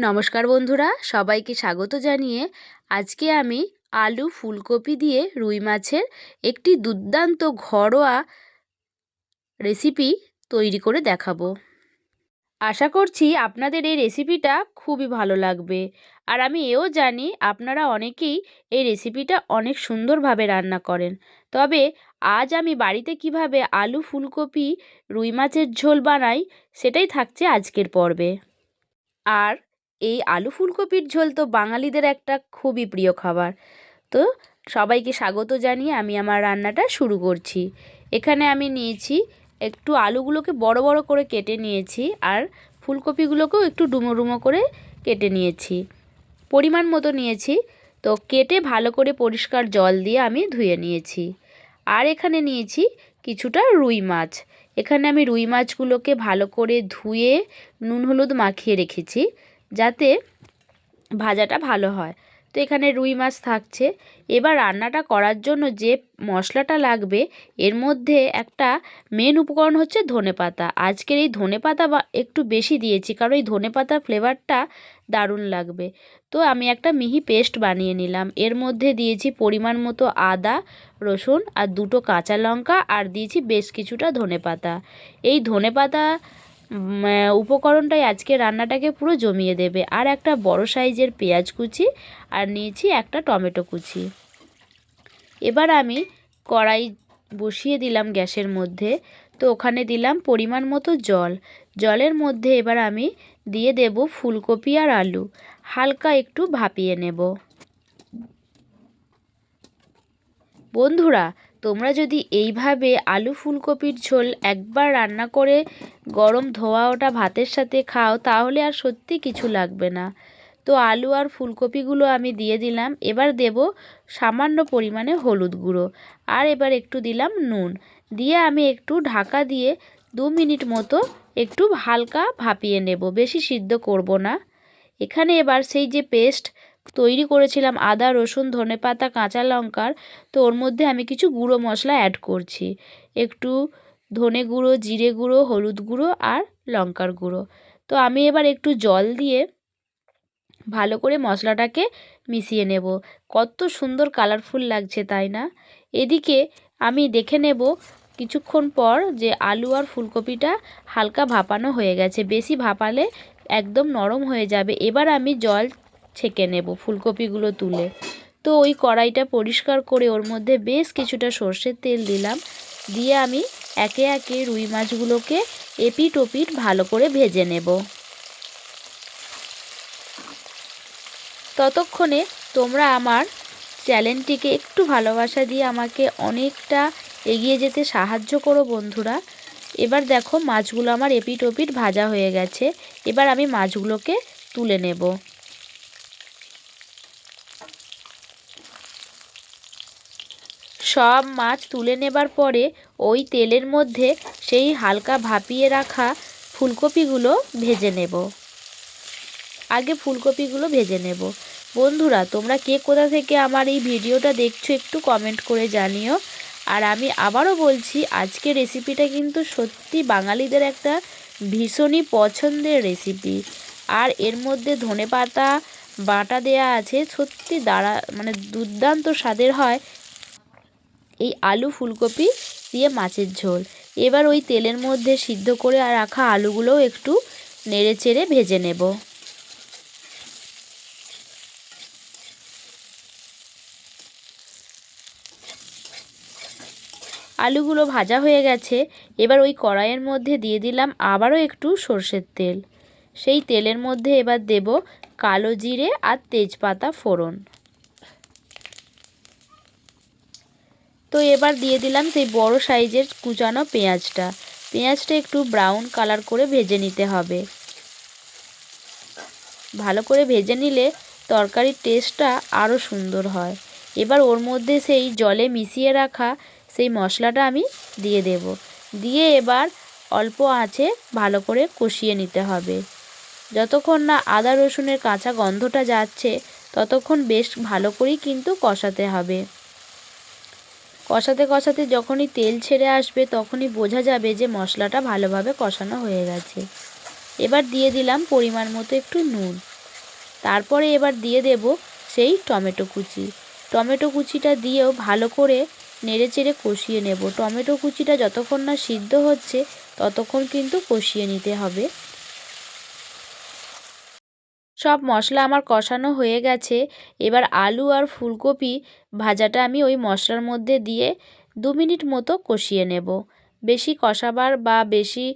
নমস্কার বন্ধুরা, সবাইকে স্বাগত জানিয়ে আজকে আমি আলু ফুলকপি দিয়ে রুই মাছের একটি দুর্দান্ত ঘরোয়া রেসিপি তৈরি করে দেখাবো। আশা করছি আপনাদের এই রেসিপিটা খুবই ভালো লাগবে। আর আমি এও জানি আপনারা অনেকেই এই রেসিপিটা অনেক সুন্দরভাবে রান্না করেন। তবে আজ আমি বাড়িতে কিভাবে আলু ফুলকপি রুই মাছের ঝোল বানাই সেটাই থাকছে আজকের পর্বে। আর এই আলু ফুলকপির ঝোল তো বাঙালিদের একটা খুবই প্রিয় খাবার। তো সবাইকে স্বাগত জানিয়ে আমি আমার রান্নাটা শুরু করছি। এখানে আমি নিয়েছি একটু আলুগুলোকে বড় বড় করে কেটে নিয়েছি, আর ফুলকপিগুলোকেও একটু ডুমো ডুমো করে কেটে নিয়েছি, পরিমাণ মতো নিয়েছি। তো কেটে ভালো করে পরিষ্কার জল দিয়ে আমি ধুয়ে নিয়েছি। আর এখানে নিয়েছি কিছুটা রুই মাছ। এখানে আমি রুই মাছগুলোকে ভালো করে ধুয়ে নুন হলুদ মাখিয়ে রেখেছি যাতে ভাজাটা ভালো হয়। তো এখানে রুই মাছ থাকছে। এবার রান্নাটা করার জন্য যে মশলাটা লাগবে, এর মধ্যে একটা মেন উপকরণ হচ্ছে ধনেপাতা। আজকের এই ধনেপাতা একটু বেশি দিয়েছি, কারণ এই ধনেপাতার ফ্লেভারটা দারুণ লাগবে। তো আমি একটা মিহি পেস্ট বানিয়ে নিলাম। এর মধ্যে দিয়েছি পরিমাণ মতো আদা রসুন আর দুটো কাঁচা লঙ্কা, আর দিয়েছি বেশ কিছুটা ধনেপাতা। এই ধনেপাতা উপকরণটাই আজকে রান্নাটাকে পুরো জমিয়ে দেবে। আর একটা বড় সাইজের পেঁয়াজ কুচি, আর নিয়েছি একটা টমেটো কুচি। এবার আমি কড়াই বসিয়ে দিলাম গ্যাসের মধ্যে। তো ওখানে দিলাম পরিমাণ মতো জল। জলের মধ্যে এবার আমি দিয়ে দেব ফুলকপি আর আলু, হালকা একটু ভাপিয়ে নেব। বন্ধুরা, তোমরা যদি এইভাবে আলু ফুলকপির ঝোল একবার রান্না করে গরম ধোয়া ওটা ভাতের সাথে খাও, তাহলে আর সত্যি কিছু লাগবে না। তো আলু আর ফুলকপিগুলো আমি দিয়ে দিলাম। এবার দেব সামান্য পরিমাণে হলুদ গুঁড়ো, আর এবার একটু দিলাম নুন দিয়ে আমি একটু ঢাকা দিয়ে 2 মিনিট মতো একটু হালকা ভাপিয়ে নেব, বেশি সিদ্ধ করব না। এখানে এবার সেই যে পেস্ট তৈরি করেছিলাম আদা রসুন ধনেপাতা কাঁচা লঙ্কার, তো ওর মধ্যে আমি কিছু গুঁড়ো মশলা অ্যাড করছি। একটু ধনে গুঁড়ো জিরে গুঁড়ো হলুদ গুঁড়ো আর লঙ্কার গুঁড়ো। তো আমি এবার একটু জল দিয়ে ভালো করে মশলাটাকে মিশিয়ে নেব। কত সুন্দর কালারফুল লাগছে, তাই না? এদিকে আমি দেখে নেব কিছুক্ষণ পর যে আলু আর ফুলকপিটা হালকা ভাপানো হয়ে গেছে। বেশি ভাপালে একদম নরম হয়ে যাবে। এবার আমি জল ছেঁকে নেব ফুলকপিগুলো তুলে। তো ওই কড়াইটা পরিষ্কার করে ওর মধ্যে বেশ কিছুটা সর্ষের তেল দিলাম। দিয়ে আমি একে একে রুই মাছগুলোকে এপিট ওপিট ভালো করে ভেজে নেব। ততক্ষণে তোমরা আমার চ্যানেলটিকে একটু ভালোবাসা দিয়ে আমাকে অনেকটা এগিয়ে যেতে সাহায্য করো বন্ধুরা। এবার দেখো মাছগুলো আমার এপিট ওপিট ভাজা হয়ে গেছে। এবার আমি মাছগুলোকে তুলে নেব। সব মাছ তুলে নেবার পরে ওই তেলের মধ্যে সেই হালকা ভাপিয়ে রাখা ফুলকপিগুলো ভেজে নেব। আগে ফুলকপিগুলো ভেজে নেব। বন্ধুরা, তোমরা কে কোথা থেকে আমার এই ভিডিওটা দেখছো একটু কমেন্ট করে জানিও। আর আমি আবারও বলছি, আজকের রেসিপিটা কিন্তু সত্যি বাঙালিদের একটা ভীষণই পছন্দের রেসিপি। আর এর মধ্যে ধনেপাতা বাটা দেয়া আছে, সত্যি দুর্দান্ত স্বাদের হয় এই আলু ফুলকপি দিয়ে মাছের ঝোল। এবার ওই তেলের মধ্যে সিদ্ধ করে রাখা আলুগুলোও একটু নেড়ে চেড়ে ভেজে নেব। আলুগুলো ভাজা হয়ে গেছে। এবার ওই কড়াইয়ের মধ্যে দিয়ে দিলাম আবারও একটু সর্ষের তেল। সেই তেলের মধ্যে এবার দেব কালো জিরে আর তেজপাতা ফোড়ন। তো এবার দিয়ে দিলাম সেই বড় সাইজের কুচানো পেঁয়াজটা। পেঁয়াজটা একটু ব্রাউন কালার করে ভেজে নিতে হবে। ভালো করে ভেজে নিলে তরকারির টেস্টটা আরও সুন্দর হয়। এবার ওর মধ্যে সেই জলে মিশিয়ে রাখা সেই মশলাটা আমি দিয়ে দেব। দিয়ে এবার অল্প আঁচে ভালো করে কষিয়ে নিতে হবে। যতক্ষণ না আদা রসুনের কাঁচা গন্ধটা যাচ্ছে ততক্ষণ বেশ ভালো করেই কিন্তু কষাতে হবে। কষাতে কষাতে যখনই তেল ছেড়ে আসবে তখনই বোঝা যাবে যে মশলাটা ভালোভাবে কষানো হয়ে গেছে। এবার দিয়ে দিলাম পরিমাণ মতো একটু নুন। তারপরে এবার দিয়ে দেব সেই টমেটো কুচি। টমেটো কুচিটা দিয়েও ভালো করে নেড়েচেড়ে কষিয়ে নেব। টমেটো কুচিটা যতক্ষণ না সিদ্ধ হচ্ছে ততক্ষণ কিন্তু কষিয়ে নিতে হবে। সব মশলা আমার কষানো হয়ে গেছে। এবার আলু আর ফুলকপি ভাজাটা আমি ওই মশলার মধ্যে দিয়ে 2 মিনিট মতো কষিয়ে নেব। বেশি কষাবার বা বেশি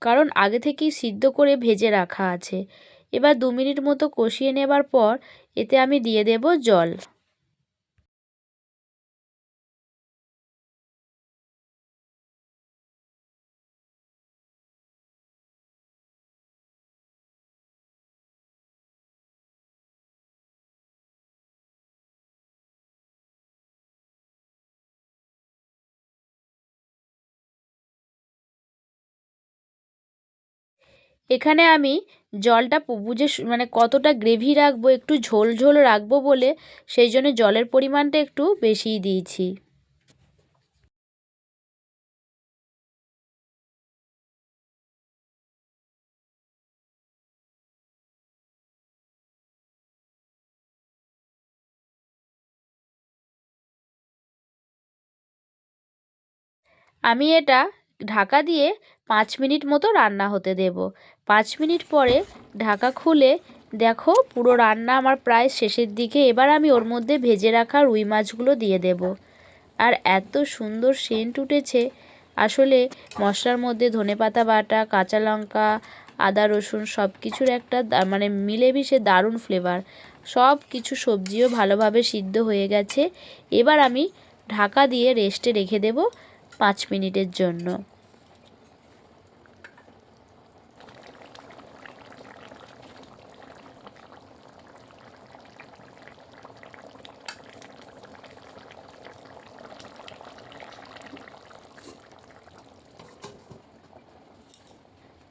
কারণ আগে থেকেই সিদ্ধ করে ভেজে রাখা আছে। এবার 2 মিনিট মতো কষিয়ে নেবার পর এতে আমি দিয়ে দেব জল। এখানে আমি জলটা বুঝে মানে কতটা গ্রেভি রাখবো, একটু ঝোল ঝোল রাখবো বলে সেই জন্য জলের পরিমাণটা একটু বেশিই দিয়েছি। আমি এটা ঢাকা দিয়ে 5 মিনিট মতো রান্না হতে দেব। 5 মিনিট পরে ঢাকা খুলে দেখো পুরো রান্না আমার প্রায় শেষের দিকে। এবার আমি ওর মধ্যে ভেজে রাখা রুই মাছগুলো দিয়ে দেব। আর এত সুন্দর সেন্ট উঠেছে, আসলে মশলার মধ্যে ধনেপাতা বাটা, কাঁচা লঙ্কা, আদা রসুন সব কিছুর একটা মানে মিলেমিশে দারুণ ফ্লেভার। সব কিছু সবজিও ভালোভাবে সিদ্ধ হয়ে গেছে। এবার আমি ঢাকা দিয়ে রেস্টে রেখে দেব 5 মিনিটের জন্য।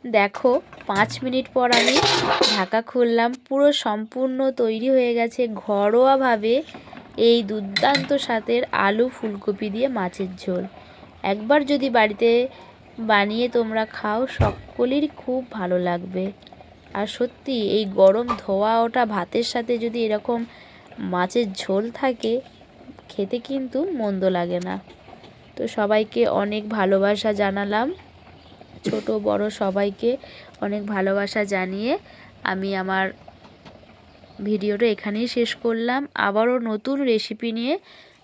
দেখো 5 মিনিট পর আমি ঢাকা খুললাম, পুরো সম্পূর্ণ তৈরি হয়ে গেছে ঘরোয়াভাবে এই দুর্দান্ত স্বাদের আলু ফুলকপি দিয়ে মাছের ঝোল। একবার যদি বাড়িতে বানিয়ে তোমরা খাও সকলেরই খুব ভালো লাগবে। আর সত্যি এই গরম ধোয়া ওঠা ভাতের সাথে যদি এরকম মাছের ঝোল থাকে খেতে কিন্তু মন্দ লাগে না। তো সবাইকে অনেক ভালোবাসা জানালাম, ছোট বড় সবাইকে অনেক ভালোবাসা জানিয়ে আমি আমার ভিডিওটা এখানেই শেষ করলাম। আবারও নতুন রেসিপি নিয়ে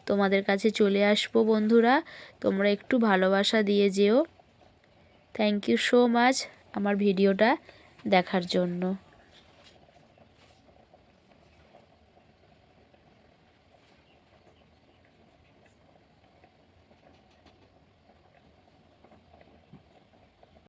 তোমাদের কাছে চলে আসবো বন্ধুরা, তোমরা একটু ভালোবাসা দিয়ে যেও। থ্যাংক ইউ সো মাচ আমার ভিডিওটা দেখার জন্য।